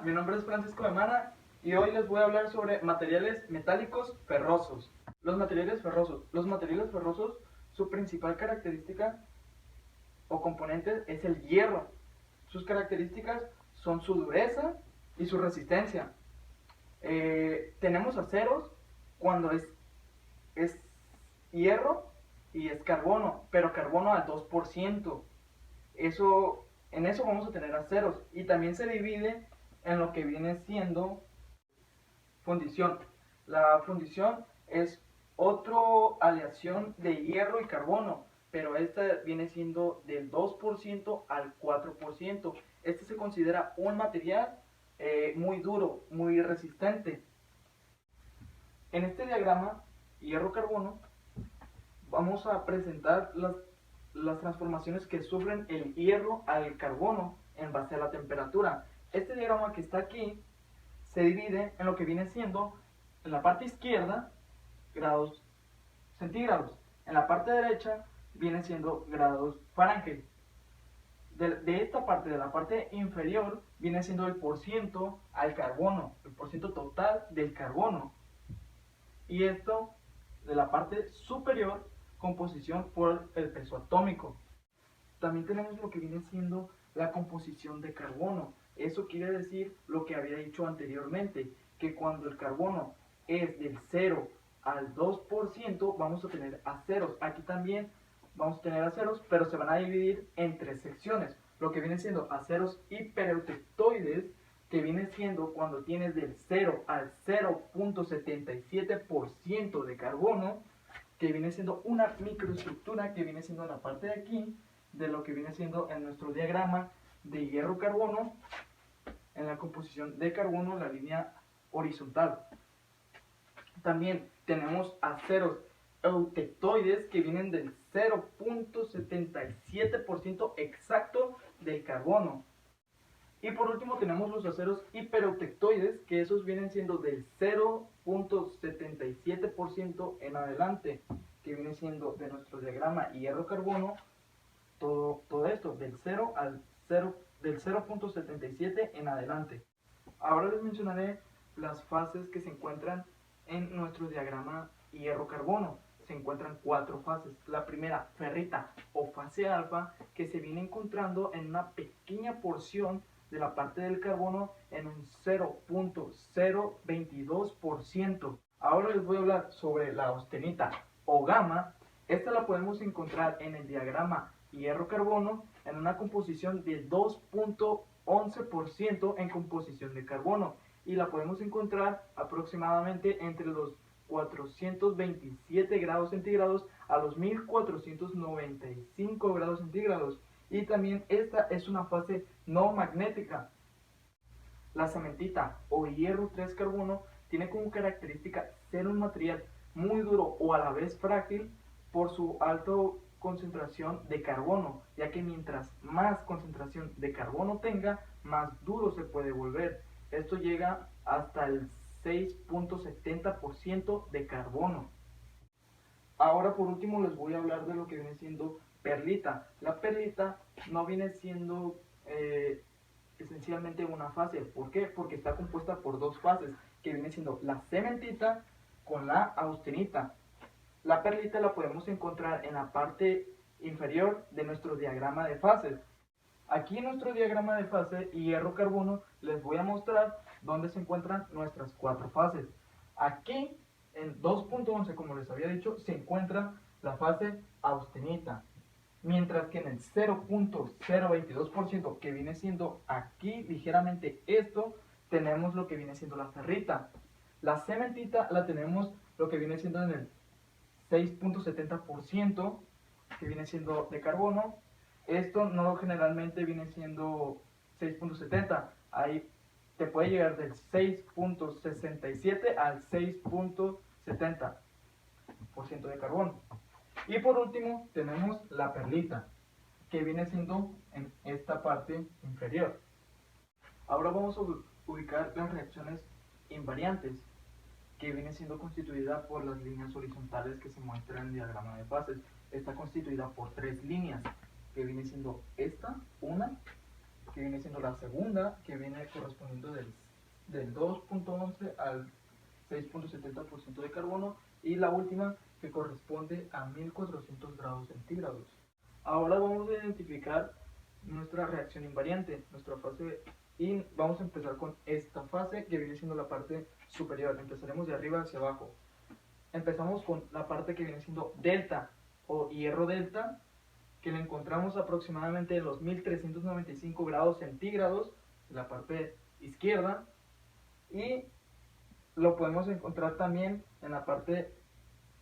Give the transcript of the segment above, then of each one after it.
mi nombre es Francisco de Mana y hoy les voy a hablar sobre materiales metálicos ferrosos. Los materiales ferrosos, su principal característica o componente es el hierro. Sus características son su dureza y su resistencia. Tenemos aceros cuando es hierro y es carbono, pero carbono al 2%. En eso vamos a tener aceros, y también se divide en lo que viene siendo fundición. La fundición es otra aleación de hierro y carbono, pero esta viene siendo del 2% al 4%. Este se considera un material muy duro, muy resistente. En este diagrama hierro-carbono vamos a presentar las transformaciones que sufren el hierro al carbono en base a la temperatura. Este diagrama que está aquí se divide en lo que viene siendo, en la parte izquierda, grados centígrados. En la parte derecha viene siendo grados Fahrenheit. De esta parte, de la parte inferior, viene siendo el porciento al carbono, el porciento total del carbono. Y esto de la parte superior, composición por el peso atómico. También tenemos lo que viene siendo la composición de carbono. Eso quiere decir lo que había dicho anteriormente, que cuando el carbono es del 0 al 2%, vamos a tener aceros. Aquí también vamos a tener aceros, pero se van a dividir en tres secciones. Lo que viene siendo aceros hipereutectoides, que viene siendo cuando tienes del 0 al 0.77% de carbono, que viene siendo una microestructura que viene siendo en la parte de aquí, de lo que viene siendo en nuestro diagrama de hierro-carbono, en la composición de carbono, la línea horizontal. También tenemos aceros eutectoides que vienen del 0.77% exacto del carbono. Y por último tenemos los aceros hipereutectoides, que esos vienen siendo del 0.77% en adelante, que viene siendo de nuestro diagrama hierro-carbono, todo esto del 0.77 en adelante. Ahora les mencionaré las fases que se encuentran en nuestro diagrama hierro-carbono. Se encuentran cuatro fases. La primera, ferrita o fase alfa, que se viene encontrando en una pequeña porción de la parte del carbono en un 0.022%. Ahora les voy a hablar sobre la austenita o gamma. Esta la podemos encontrar en el diagrama hierro-carbono en una composición de 2.11% en composición de carbono, y la podemos encontrar aproximadamente entre los 427 grados centígrados a los 1495 grados centígrados. Y también esta es una fase no magnética. La cementita o hierro 3 carbono tiene como característica ser un material muy duro o a la vez frágil por su alta concentración de carbono, ya que mientras más concentración de carbono tenga, más duro se puede volver. Esto llega hasta el 6.70% de carbono. Ahora por último les voy a hablar de lo que viene siendo perlita. La perlita no viene siendo esencialmente una fase. ¿Por qué? Porque está compuesta por dos fases, que viene siendo la cementita con la austenita. La perlita la podemos encontrar en la parte inferior de nuestro diagrama de fases. Aquí en nuestro diagrama de fase hierro-carbono les voy a mostrar dónde se encuentran nuestras cuatro fases. Aquí en 2.11, como les había dicho, se encuentra la fase austenita, mientras que en el 0.022%, que viene siendo aquí ligeramente esto, tenemos lo que viene siendo la ferrita. La cementita la tenemos lo que viene siendo en el 6.70%, que viene siendo de carbono. Esto no generalmente viene siendo 6.70, ahí te puede llegar del 6.67 al 6.70% de carbono. Y por último tenemos la perlita, que viene siendo en esta parte inferior. Ahora vamos a ubicar las reacciones invariantes, que viene siendo constituida por las líneas horizontales que se muestran en el diagrama de fases. Está constituida por tres líneas, que viene siendo esta, una, que viene siendo la segunda, que viene correspondiendo del 2.11 al 6.70% de carbono, y la última que corresponde a 1400 grados centígrados. Ahora vamos a identificar nuestra reacción invariante, nuestra fase, y vamos a empezar con esta fase que viene siendo la parte superior. Empezaremos de arriba hacia abajo. Empezamos con la parte que viene siendo delta o hierro delta, que lo encontramos aproximadamente en los 1395 grados centígrados, en la parte izquierda, y lo podemos encontrar también en la parte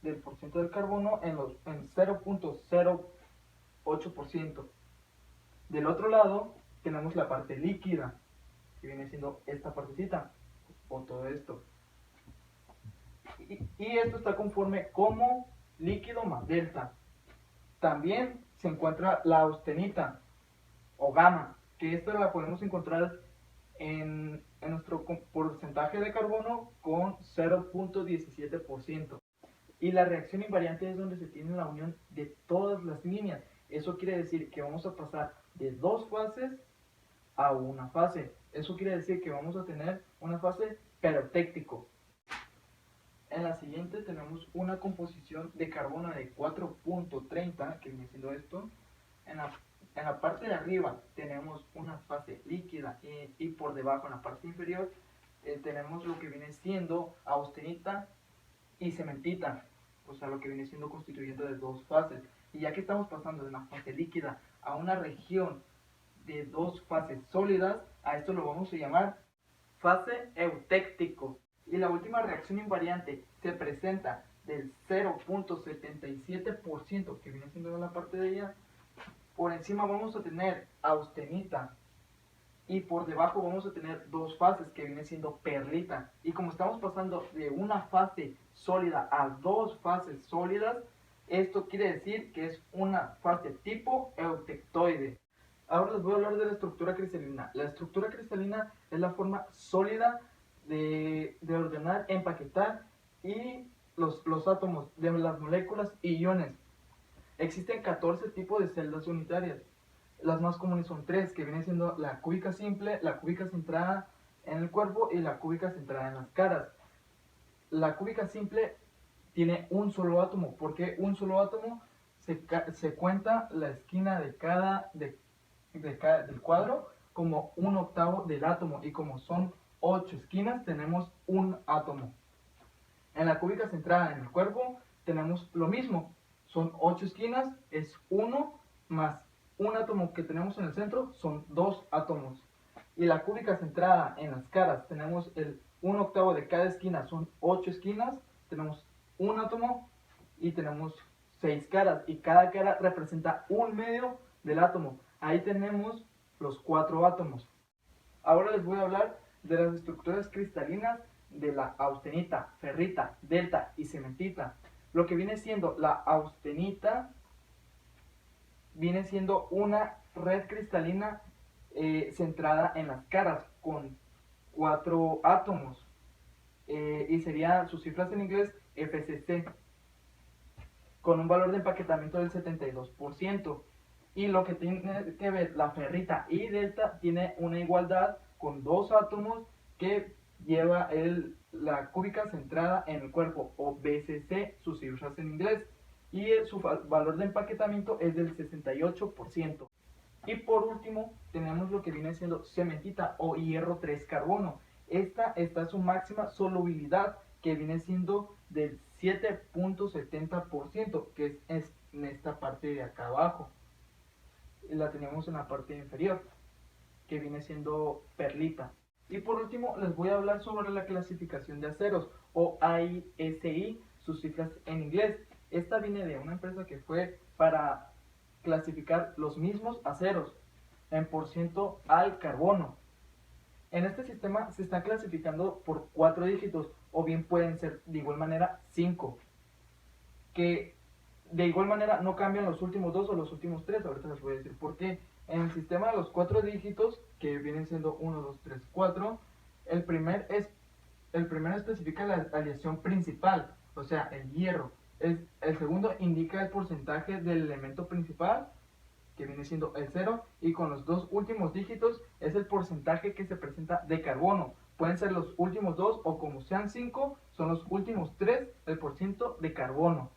del porcentaje del carbono en 0.08%. Del otro lado tenemos la parte líquida, que viene siendo esta partecita, o todo esto. Y esto está conforme como líquido más delta. También se encuentra la austenita o gamma, que esta la podemos encontrar en nuestro porcentaje de carbono con 0.17%. Y la reacción invariante es donde se tiene la unión de todas las líneas. Eso quiere decir que vamos a pasar de dos fases a una fase. Eso quiere decir que vamos a tener una fase perotéctico. En la siguiente tenemos una composición de carbono de 4.30, que viene siendo esto. En la parte de arriba tenemos una fase líquida y por debajo, en la parte inferior, tenemos lo que viene siendo austenita y cementita, o sea, lo que viene siendo constituyente de dos fases. Y ya que estamos pasando de una fase líquida a una región de dos fases sólidas, a esto lo vamos a llamar fase eutéctico. Y la última reacción invariante se presenta del 0.77%, que viene siendo la parte de ella. Por encima vamos a tener austenita y por debajo vamos a tener dos fases, que viene siendo perlita. Y como estamos pasando de una fase sólida a dos fases sólidas, esto quiere decir que es una fase tipo eutectoide. Ahora les voy a hablar de la estructura cristalina. La estructura cristalina es la forma sólida de ordenar, empaquetar y los átomos de las moléculas y iones. Existen 14 tipos de celdas unitarias. Las más comunes son tres, que vienen siendo la cúbica simple, la cúbica centrada en el cuerpo y la cúbica centrada en las caras. La cúbica simple tiene un solo átomo. ¿Por qué un solo átomo? Se cuenta la esquina del cuadro como un octavo del átomo, y como son 8 esquinas, tenemos un átomo. En la cúbica centrada en el cuerpo tenemos lo mismo, son 8 esquinas, es 1 más un átomo que tenemos en el centro, son 2 átomos. Y la cúbica centrada en las caras, tenemos el 1 octavo de cada esquina, son 8 esquinas, tenemos un átomo y tenemos 6 caras, y cada cara representa un medio del átomo. Ahí tenemos los 4 átomos. Ahora les voy a hablar de las estructuras cristalinas de la austenita, ferrita, delta y cementita. Lo que viene siendo la austenita viene siendo una red cristalina centrada en las caras con 4 átomos, y serían sus cifras en inglés FCC, con un valor de empaquetamiento del 72%. Y lo que tiene que ver la ferrita y delta tiene una igualdad con 2 átomos que lleva la cúbica centrada en el cuerpo, o BCC, sus cifras en inglés, y su valor de empaquetamiento es del 68%. Y por último tenemos lo que viene siendo cementita o hierro 3 carbono. Esta está su máxima solubilidad, que viene siendo del 7.70%, que es en esta parte de acá abajo. La tenemos en la parte inferior, que viene siendo perlita. Y por último les voy a hablar sobre la clasificación de aceros, o AISI, sus cifras en inglés. Esta viene de una empresa que fue para clasificar los mismos aceros en porciento al carbono. En este sistema se está clasificando por 4 dígitos, o bien pueden ser de igual manera 5, que de igual manera no cambian los últimos 2 o los últimos 3. Ahorita les voy a decir por qué. En el sistema de los 4 dígitos, que vienen siendo 1, 2, 3, 4, el primero especifica la aleación principal, o sea, el hierro. El segundo indica el porcentaje del elemento principal, que viene siendo el 0, y con los dos últimos dígitos es el porcentaje que se presenta de carbono. Pueden ser los últimos dos o como sean 5, son los últimos 3 del porciento de carbono.